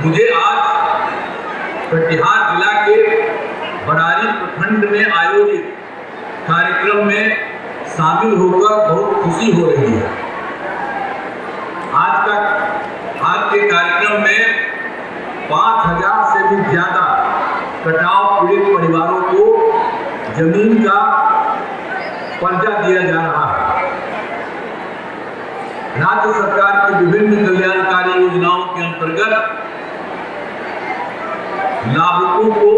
मुझे आज कटिहार जिला के बरारी प्रखंड में आयोजित कार्यक्रम में शामिल होकर बहुत खुशी हो रही है। आज के कार्यक्रम में 5000 से भी ज्यादा कटाव पीड़ित परिवारों को जमीन का पर्चा दिया जा रहा है। राज्य सरकार की विभिन्न कल्याणकारी योजनाओं के अंतर्गत लाभुकों को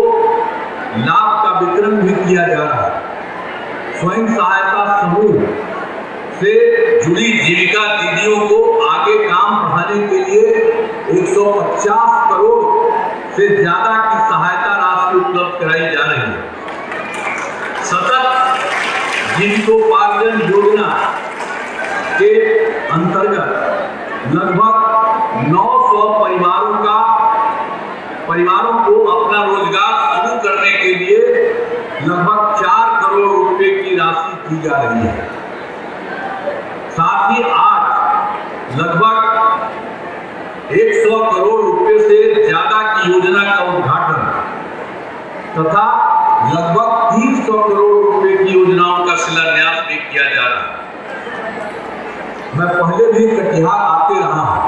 लाभ का वितरण भी किया जा रहा है। स्वयं सहायता समूह से जुड़ी जीविका दीदियों को आगे काम बढ़ाने के लिए 150 करोड़ से ज्यादा की सहायता राशि उपलब्ध कराई जा रही है। सतत जीविकोपार्जन योजना के अंतर्गत लगभग 900 परिवारों को अपना रोजगार शुरू करने के लिए लगभग 4 करोड़ रुपए की राशि दी जा रही है। साथ ही आज लगभग 100 करोड़ रुपए से ज्यादा की योजना का उद्घाटन तथा लगभग 300 करोड़ रुपए की योजनाओं का शिलान्यास भी किया जा रहा है। मैं पहले भी कटिहार आते रहा हूं,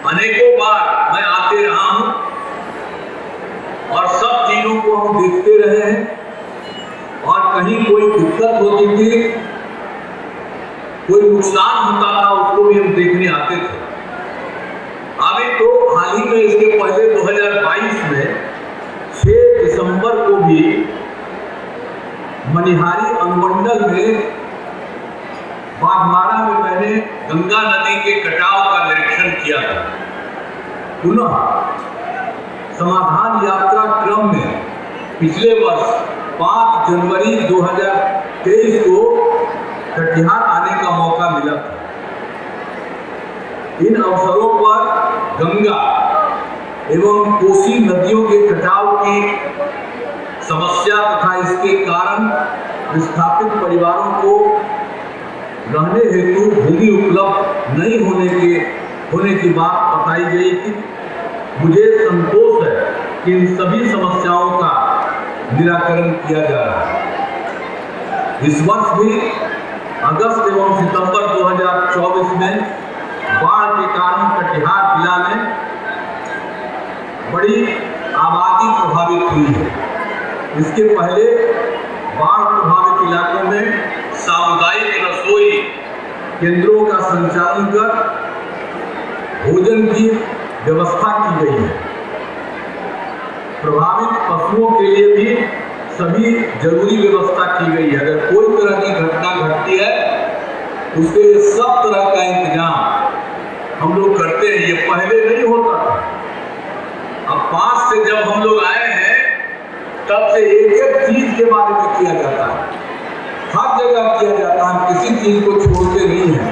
अनेकों बार मैं आते रहा हूं और सब चीजों को हम देखते रहे हैं और कहीं कोई दिक्कत होती थी, कोई नुकसान होता था, उसको भी हम देखने आते थे। अभी तो हाल ही में इसके पहले 2022 में 6 दिसंबर को भी मनिहारी अनुमंडल में बाघमारा में मैंने गंगा नदी के कटाव का निरीक्षण किया था। पुनः समाधान यात्रा क्रम में पिछले वर्ष 5 जनवरी 2023 को कटिहार आने का मौका मिला था। इन अवसरों पर गंगा एवं कोसी नदियों के कटाव की समस्या तथा इसके कारण विस्थापित परिवारों को रहने हेतु भूमि उपलब्ध नहीं होने की बात बताई गई थी। मुझे संतोष है कि इन सभी समस्याओं का निराकरण किया जा रहा है। इस वर्ष भी अगस्त एवं सितंबर 2024 में बाढ़ के कारण कटिहार जिला में बड़ी आबादी प्रभावित हुई है। इसके पहले बाढ़ प्रभावित इलाकों में सामुदायिक रसोई केंद्रों का संचालन कर भोजन की व्यवस्था की गई है। प्रभावित पशुओं के लिए भी सभी जरूरी व्यवस्था की गई है। अगर कोई तरह की घटना घटती है उसके लिए सब तरह का इंतजाम हम लोग करते हैं। ये पहले नहीं होता था। अब 5 से जब हम लोग आए हैं तब से एक चीज के बारे में किया जाता है, हर जगह किया जाता है। हम किसी चीज को छोड़ते नहीं है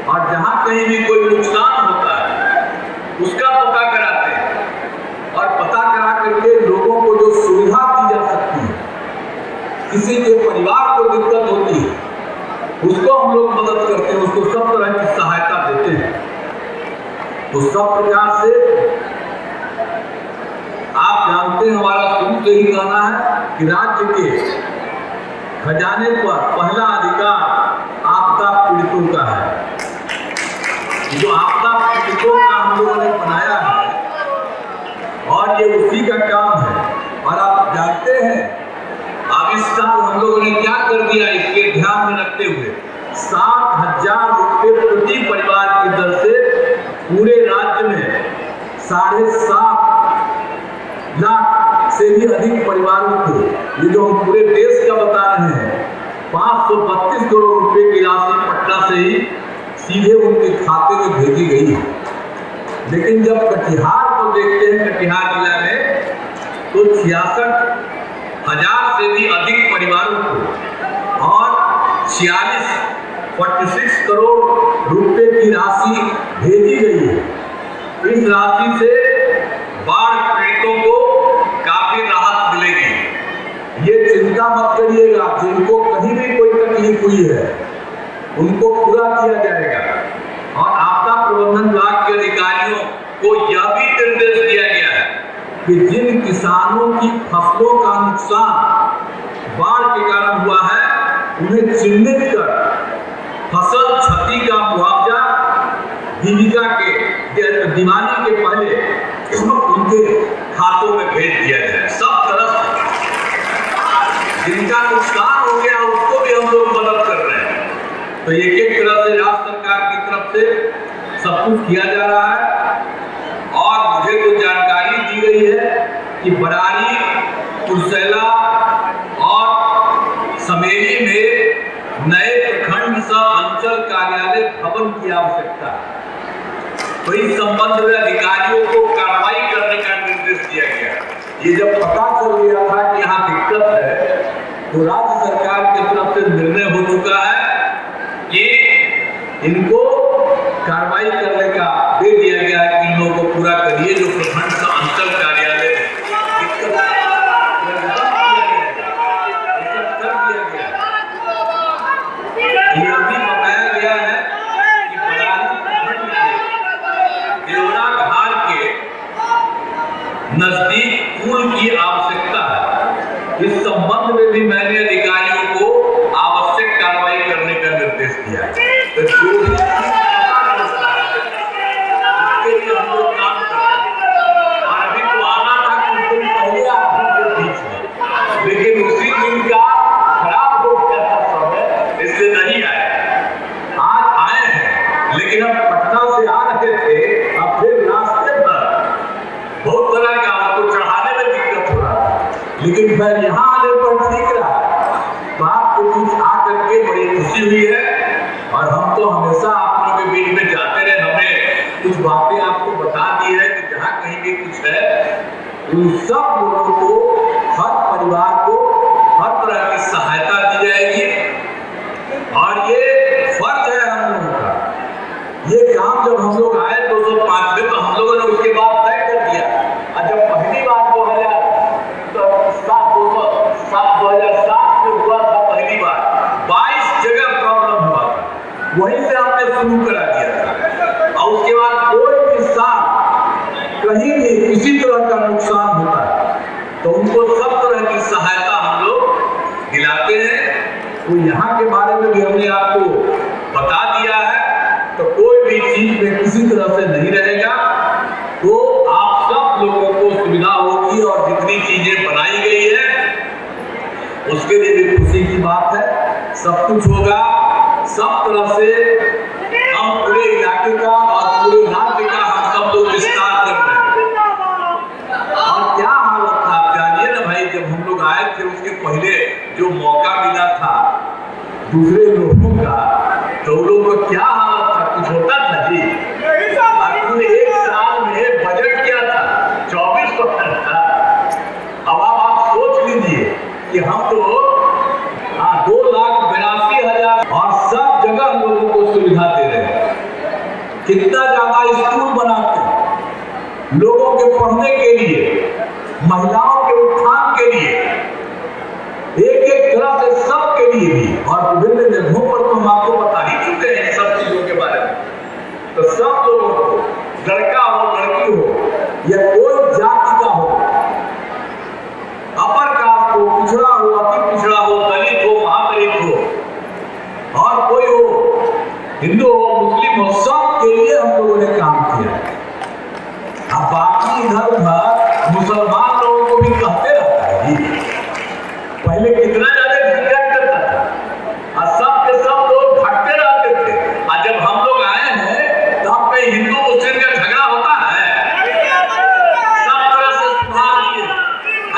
और जहां कहीं भी कोई नुकसान होता है उसका पता कराते हैं और पता करा करके लोगों को जो सुविधा दी जा सकती है, किसी के परिवार को दिक्कत होती है उसको हम लोग मदद करते हैं, उसको सब तरह की सहायता देते हैं। तो सब प्रकार से आप जानते हैं, हमारा शुरू से ही कहना है कि राज्य के खजाने पर पहला अधिकार आपदा पीड़ितों का है। जो आपदा पीड़ितों का हम लोगों ने बनाया है और ये उसी का काम है। और आप जानते हैं अब इस साल हम लोगों ने क्या कर दिया, इसके ध्यान में रखते हुए 60,000 रुपये प्रति परिवार की दर से पूरे राज्य में 7.5 लाख से भी अधिक परिवारों को, ये जो हम पूरे देश का बता रहे हैं, 532 करोड़ रुपए की राशि पटना से ही सीधे उनके खाते में भेजी गई है। लेकिन जब कटिहार को देखते हैं, कटिहार जिला में तो 66,000 से भी अधिक परिवारों को और 46 करोड़ रुपए की राशि भेजी गई है। इस राशि से बाढ़ पीड़ितों को काफी राहत मिलेगी। ये चिंता मत करिएगा, जिनको कहीं भी कोई तकलीफ हुई है उनको पूरा किया जाएगा और आपदा प्रबंधन विभाग के अधिकारियों को कि जिन किसानों की फसलों का नुकसान बाढ़ के कारण हुआ है, उन्हें चिन्हित कर फसल क्षति का मुआवजा जीविका के दिवाली के पहले उनके खातों में भेज दिया जाए। सब तरफ जिनका नुकसान हो गया उसको भी हम लोग मदद कर रहे हैं। तो एक एक तरह से राज्य सरकार की तरफ से सब कुछ किया जा रहा है। और मुझे तो जानकारी दी गई है कि बरारी, कुर्सेला और समेली में नए प्रखंड सह अंचल कार्यालय भवन की आवश्यकता है। तो इस संबंध में अधिकारियों को कार्रवाई करने का निर्देश दिया गया। ये जब पता चल गया था कि यहाँ दिक्कत है, तो राज्य सरकार की तरफ से निर्णय हो चुका है कि इनको कार्रवाई करने का दे दिया गया है कि इन लोगों को पूरा करिए जो प्रखंड सह अंचल कार्यालय में दिक्कत है। ये अभी बताया गया है कि बरारी प्रखंड के देवरा घाट के नजदीक पुल की आवश्यकता है। इस संबंध में भी मैंने अधिकारियों को आवश्यक कार्रवाई करने का निर्देश दिया है। तो जो भी उसके लिए हम लोग काम कर रहे हैं। और अभी तो आना था कुछ दिन पहले आपके बीच में, लेकिन उसी दिन का खराब हो गया था समय, इसलिए नहीं आए। आज आए हैं, लेकिन अब पटना से आ रहे थे, अब फिर रास्ते पर बहुत तरह का आपको चढ़ाने में दिक्कत हो रहा है, लेकिन फिर यहाँ आने पर ठीक रहा। तो आपके बीच आकर के बड़ी खुशी हुई है। और हम तो हमेशा आप लोगों के बीच में जाते रहे, हमने कुछ बातें आपको बता दी है कि जहाँ कहीं भी कुछ है, उन सब लोगों को, हर परिवार को हर तरह की सहायता दी जाएगी। और ये फर्ज है हम लोगों का। ये काम जब हम लोग आए 2005 में, तो हम लोगों ने उसके बाद तय कर दिया। और जब पहली बार 2007 में हुआ था, पहली बार 22 जगह प्रॉब्लम हुआ था, वहीं से हमने शुरू करा दिया था। और उसके बाद कोई भी साल कहीं भी किसी तरह का नुकसान होता है तो उनको सब तरह की सहायता हम लोग दिलाते हैं। तो यहाँ के बारे में भी हमने आपको बता दिया है। तो कोई भी चीज में किसी तरह से नहीं रहेगा, तो आप सब लोगों को सुविधा होगी। और जितनी चीजें बनाई गई है उसके लिए भी खुशी की बात है। सब कुछ होगा, सब तरह से हम पूरे इलाके का और पूरे राज्य का हम सब लोग विस्तार कर रहे हैं। और क्या हालत था आप जानिए ना भाई, जब हम लोग आए थे उसके पहले जो मौका मिला था दूसरे लोगों का, तो उन लोगों का क्या हालत था, कुछ होता था जी। पूरे एक साल में बजट क्या था, 24% था। अब आप सोच लीजिए कि हम तो 2,82,000 और सब जगह हम लोगों को सुविधा दे रहे हैं। कितना ज्यादा स्कूल बनाते हैं लोगों के पढ़ने के लिए, महिलाओं के उत्थान के लिए, एक एक तरह से सबके लिए भी। और विभिन्न जगहों पर तो हम आपको बता ही चुके हैं सब चीजों के बारे में। तो सब लोगों को, लड़का हो लड़की हो या कोई जाति का हो, अपर कास्ट हो, पिछड़ा हो, अति पिछड़ा हो, दलित हो, महादलित हो, और कोई हो, हिंदू हो, मुस्लिम हो, सब के लिए हम लोगों ने काम किया। अब बाकी इधर उधर मुसलमान लोगों को भी कहते रहता है जी, पहले कितना ज्यादा झंझट करता था और सब के सब लोग भटके रहते थे। और जब हम लोग आए हैं तो अब कहीं हिंदू मुस्लिम का झगड़ा होता है, सब तरह से सुधार लिए,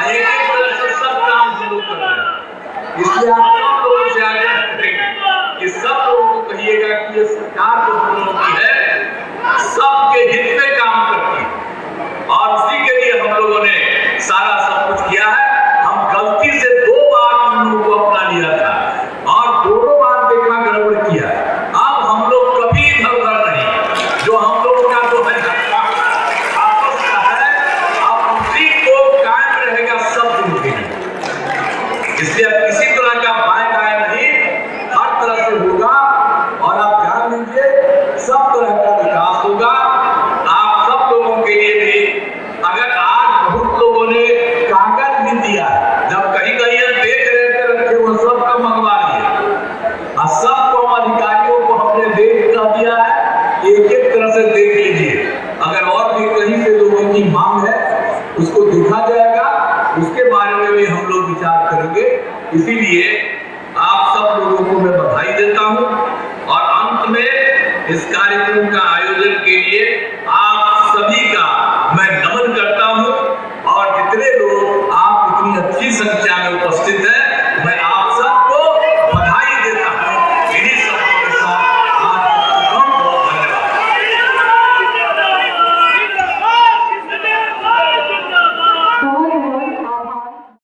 एक एक तरह से सब काम हम लोग कर रहे हैं। इसलिए आप सब लोगों से आग्रह करेंगे कि सब लोगों को कहिएगा कि ये सरकार जो हम लोगों की है सबके हित में काम करती है। और उसी के लिए हम लोगों ने सारा सब कुछ किया है। हम गलती से 2 बार हम लोगों को अपना लिया था और दोनों बार देखा गड़बड़ किया। अब हम लोग कभी इधर उधर नहीं, जो हम लोगों का तो है आपस का है, अब उसी को कायम रहेगा सब दिन के लिए। इसलिए अब किसी तरह का बाएं बाएं नहीं, हर तरह से होगा। और आप जान लीजिए सब तरह का विकास होगा। आप सब लोगों के लिए भी एक एक तरह से देख लीजिए। अगर और भी कहीं से लोगों की मांग है उसको देखा जाएगा, उसके बारे में भी हम लोग विचार करेंगे। इसीलिए आप सब लोगों को मैं बधाई देता हूं और अंत में इस कार्यक्रम का आयोजन के लिए आप सभी का मैं